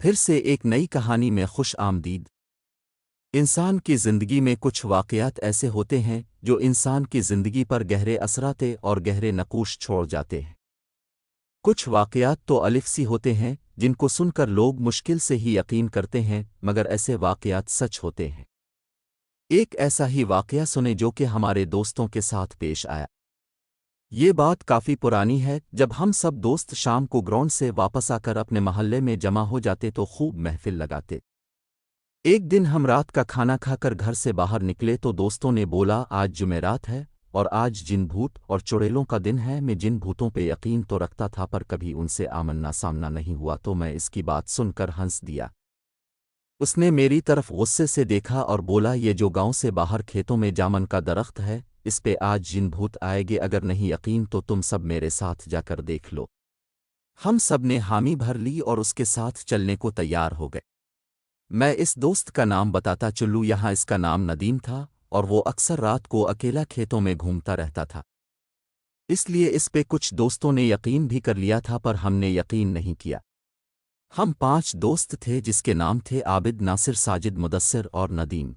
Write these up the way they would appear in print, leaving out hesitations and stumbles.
پھر سے ایک نئی کہانی میں خوش آمدید۔ انسان کی زندگی میں کچھ واقعات ایسے ہوتے ہیں جو انسان کی زندگی پر گہرے اثرات اور گہرے نقوش چھوڑ جاتے ہیں۔ کچھ واقعات تو الف سی ہوتے ہیں جن کو سن کر لوگ مشکل سے ہی یقین کرتے ہیں، مگر ایسے واقعات سچ ہوتے ہیں۔ ایک ایسا ہی واقعہ سنے جو کہ ہمارے دوستوں کے ساتھ پیش آیا۔ یہ بات کافی پرانی ہے، جب ہم سب دوست شام کو گراؤنڈ سے واپس آ کر اپنے محلے میں جمع ہو جاتے تو خوب محفل لگاتے۔ ایک دن ہم رات کا کھانا کھا کر گھر سے باہر نکلے تو دوستوں نے بولا آج جمعرات ہے اور آج جن بھوت اور چڑیلوں کا دن ہے۔ میں جن بھوتوں پہ یقین تو رکھتا تھا پر کبھی ان سے آمنا سامنا نہیں ہوا، تو میں اس کی بات سن کر ہنس دیا۔ اس نے میری طرف غصے سے دیکھا اور بولا یہ جو گاؤں سے باہر کھیتوں میں جامن کا درخت ہے، اس پہ آج جن بھوت آئے گے، اگر نہیں یقین تو تم سب میرے ساتھ جا کر دیکھ لو۔ ہم سب نے حامی بھر لی اور اس کے ساتھ چلنے کو تیار ہو گئے۔ میں اس دوست کا نام بتاتا چلوں، یہاں اس کا نام ندیم تھا اور وہ اکثر رات کو اکیلا کھیتوں میں گھومتا رہتا تھا۔ اس لیے اس پہ کچھ دوستوں نے یقین بھی کر لیا تھا پر ہم نے یقین نہیں کیا۔ ہم 5 دوست تھے جس کے نام تھے عابد، ناصر، ساجد، مدثر اور ندیم۔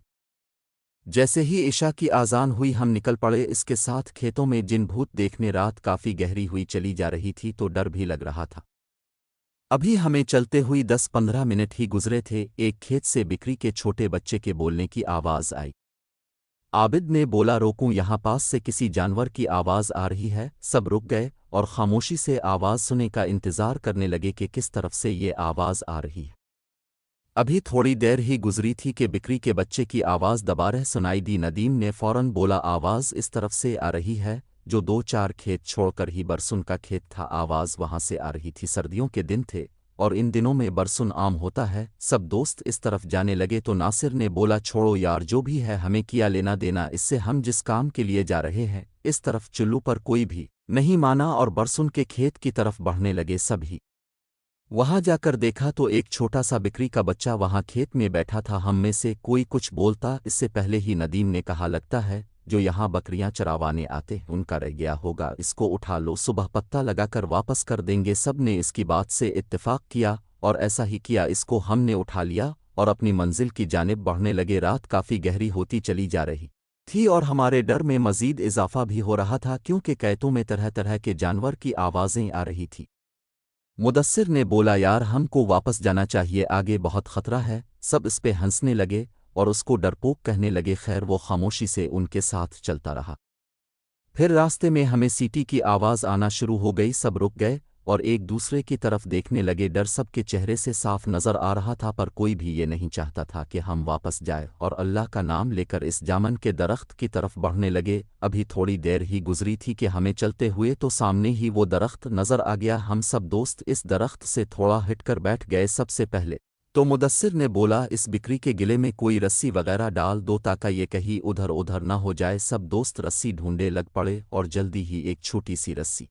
جیسے ہی عشاء کی آذان ہوئی ہم نکل پڑے اس کے ساتھ کھیتوں میں جن بھوت دیکھنے۔ رات کافی گہری ہوئی چلی جا رہی تھی تو ڈر بھی لگ رہا تھا۔ ابھی ہمیں چلتے ہوئی 10-15 منٹ ہی گزرے تھے، ایک کھیت سے بکری کے چھوٹے بچے کے بولنے کی آواز آئی۔ عابد نے بولا روکوں، یہاں پاس سے کسی جانور کی آواز آ رہی ہے۔ سب رک گئے اور خاموشی سے آواز سننے کا انتظار کرنے لگے کہ کس طرف سے یہ آواز آ رہی ہے۔ ابھی تھوڑی دیر ہی گزری تھی کہ بکری کے بچے کی آواز دوبارہ سنائی دی۔ ندیم نے فوراً بولا آواز اس طرف سے آ رہی ہے، جو 2-4 کھیت چھوڑ کر ہی برسن کا کھیت تھا، آواز وہاں سے آ رہی تھی۔ سردیوں کے دن تھے اور ان دنوں میں برسن عام ہوتا ہے۔ سب دوست اس طرف جانے لگے تو ناصر نے بولا چھوڑو یار، جو بھی ہے ہمیں کیا لینا دینا اس سے، ہم جس کام کے لیے جا رہے ہیں اس طرف چلو۔ پر کوئی بھی نہیں مانا اور برسن کے کھیت کی طرف بڑھنے لگے سب ہی۔ وہاں جا کر دیکھا تو ایک چھوٹا سا بکری کا بچہ وہاں کھیت میں بیٹھا تھا۔ ہم میں سے کوئی کچھ بولتا اس سے پہلے ہی ندیم نے کہا لگتا ہے جو یہاں بکریاں چراوانے آتے ان کا رہ گیا ہوگا، اس کو اٹھا لو، صبح پتہ لگا کر واپس کر دیں گے۔ سب نے اس کی بات سے اتفاق کیا اور ایسا ہی کیا، اس کو ہم نے اٹھا لیا اور اپنی منزل کی جانب بڑھنے لگے۔ رات کافی گہری ہوتی چلی جا رہی تھی اور ہمارے ڈر میں مزید اضافہ بھی ہو رہا تھا کیونکہ کھیتوں میں طرح طرح کے جانور کی آوازیں آ رہی تھی۔ مدثر نے بولا یار ہم کو واپس جانا چاہیے، آگے بہت خطرہ ہے۔ سب اس پہ ہنسنے لگے اور اس کو ڈرپوک کہنے لگے۔ خیر وہ خاموشی سے ان کے ساتھ چلتا رہا۔ پھر راستے میں ہمیں سیٹی کی آواز آنا شروع ہو گئی، سب رک گئے اور ایک دوسرے کی طرف دیکھنے لگے۔ ڈر سب کے چہرے سے صاف نظر آ رہا تھا پر کوئی بھی یہ نہیں چاہتا تھا کہ ہم واپس جائیں اور اللہ کا نام لے کر اس جامن کے درخت کی طرف بڑھنے لگے۔ ابھی تھوڑی دیر ہی گزری تھی کہ ہمیں چلتے ہوئے تو سامنے ہی وہ درخت نظر آ گیا۔ ہم سب دوست اس درخت سے تھوڑا ہٹ کر بیٹھ گئے۔ سب سے پہلے تو مدثر نے بولا اس بکری کے گلے میں کوئی رسی وغیرہ ڈال دو تاکہ یہ کہیں ادھر ادھر نہ ہو جائے۔ سب دوست رسی ڈھونڈے لگ پڑے اور جلدی ہی ایک چھوٹی سی رسی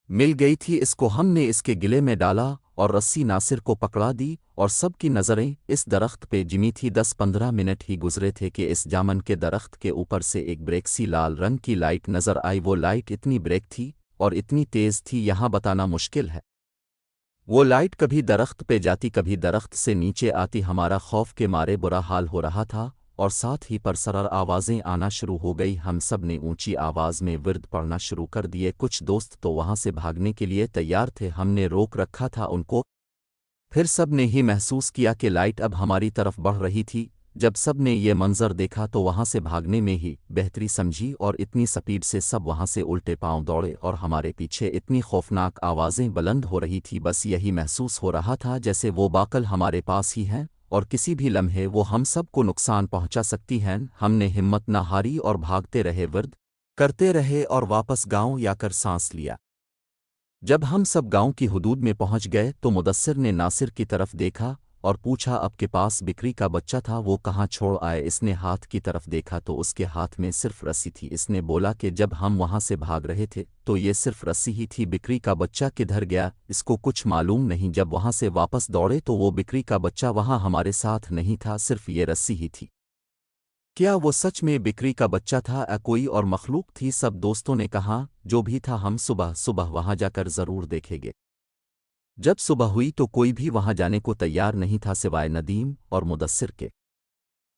مل گئی تھی، اس کو ہم نے اس کے گلے میں ڈالا اور رسی ناصر کو پکڑا دی اور سب کی نظریں اس درخت پہ جمی تھی۔ 10-15 منٹ ہی گزرے تھے کہ اس جامن کے درخت کے اوپر سے ایک بریک سی لال رنگ کی لائٹ نظر آئی۔ وہ لائٹ اتنی بریک تھی اور اتنی تیز تھی یہاں بتانا مشکل ہے۔ وہ لائٹ کبھی درخت پہ جاتی کبھی درخت سے نیچے آتی۔ ہمارا خوف کے مارے برا حال ہو رہا تھا اور ساتھ ہی پرسرار آوازیں آنا شروع ہو گئی۔ ہم سب نے اونچی آواز میں ورد پڑھنا شروع کر دیے۔ کچھ دوست تو وہاں سے بھاگنے کے لیے تیار تھے، ہم نے روک رکھا تھا ان کو۔ پھر سب نے ہی محسوس کیا کہ لائٹ اب ہماری طرف بڑھ رہی تھی۔ جب سب نے یہ منظر دیکھا تو وہاں سے بھاگنے میں ہی بہتری سمجھی اور اتنی سپیڈ سے سب وہاں سے الٹے پاؤں دوڑے اور ہمارے پیچھے اتنی خوفناک آوازیں بلند ہو رہی تھی، بس یہی محسوس ہو رہا تھا جیسے وہ باقل ہمارے پاس ہی ہیں اور کسی بھی لمحے وہ ہم سب کو نقصان پہنچا سکتی ہیں۔ ہم نے ہمت نہ ہاری اور بھاگتے رہے، ورد کرتے رہے اور واپس گاؤں یا کر سانس لیا۔ جب ہم سب گاؤں کی حدود میں پہنچ گئے تو مدثر نے ناصر کی طرف دیکھا اور پوچھا اب کے پاس بکری کا بچہ تھا وہ کہاں چھوڑ آئے؟ اس نے ہاتھ کی طرف دیکھا تو اس کے ہاتھ میں صرف رسی تھی۔ اس نے بولا کہ جب ہم وہاں سے بھاگ رہے تھے تو یہ صرف رسی ہی تھی، بکری کا بچہ کدھر گیا اس کو کچھ معلوم نہیں۔ جب وہاں سے واپس دوڑے تو وہ بکری کا بچہ وہاں ہمارے ساتھ نہیں تھا، صرف یہ رسی ہی تھی۔ کیا وہ سچ میں بکری کا بچہ تھا یا کوئی اور مخلوق تھی؟ سب دوستوں نے کہا جو بھی تھا ہم صبح صبح وہاں جا کر ضرور دیکھیں گے۔ جب صبح ہوئی تو کوئی بھی وہاں جانے کو تیار نہیں تھا سوائے ندیم اور مدثر کے۔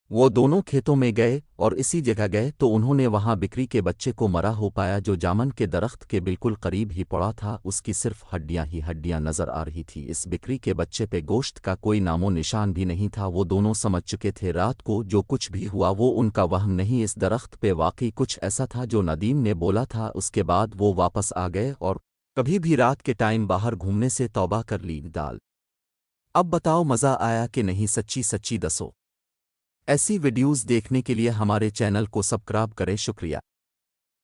وہ دونوں کھیتوں میں گئے اور اسی جگہ گئے تو انہوں نے وہاں بکری کے بچے کو مرا ہو پایا جو جامن کے درخت کے بالکل قریب ہی پڑا تھا، اس کی صرف ہڈیاں ہی ہڈیاں نظر آ رہی تھی، اس بکری کے بچے پہ گوشت کا کوئی نام و نشان بھی نہیں تھا۔ وہ دونوں سمجھ چکے تھے رات کو جو کچھ بھی ہوا وہ ان کا وہم نہیں، اس درخت پہ واقعی کچھ ایسا تھا جو ندیم نے بولا تھا۔ اس کے بعد وہ واپس آ گئے اور کبھی بھی رات کے ٹائم باہر گھومنے سے توبہ کر لی ڈال۔ اب بتاؤ مزہ آیا کہ نہیں؟ سچی سچی دسو۔ ایسی ویڈیوز دیکھنے کے لیے ہمارے چینل کو سبسکرائب کریں، شکریہ۔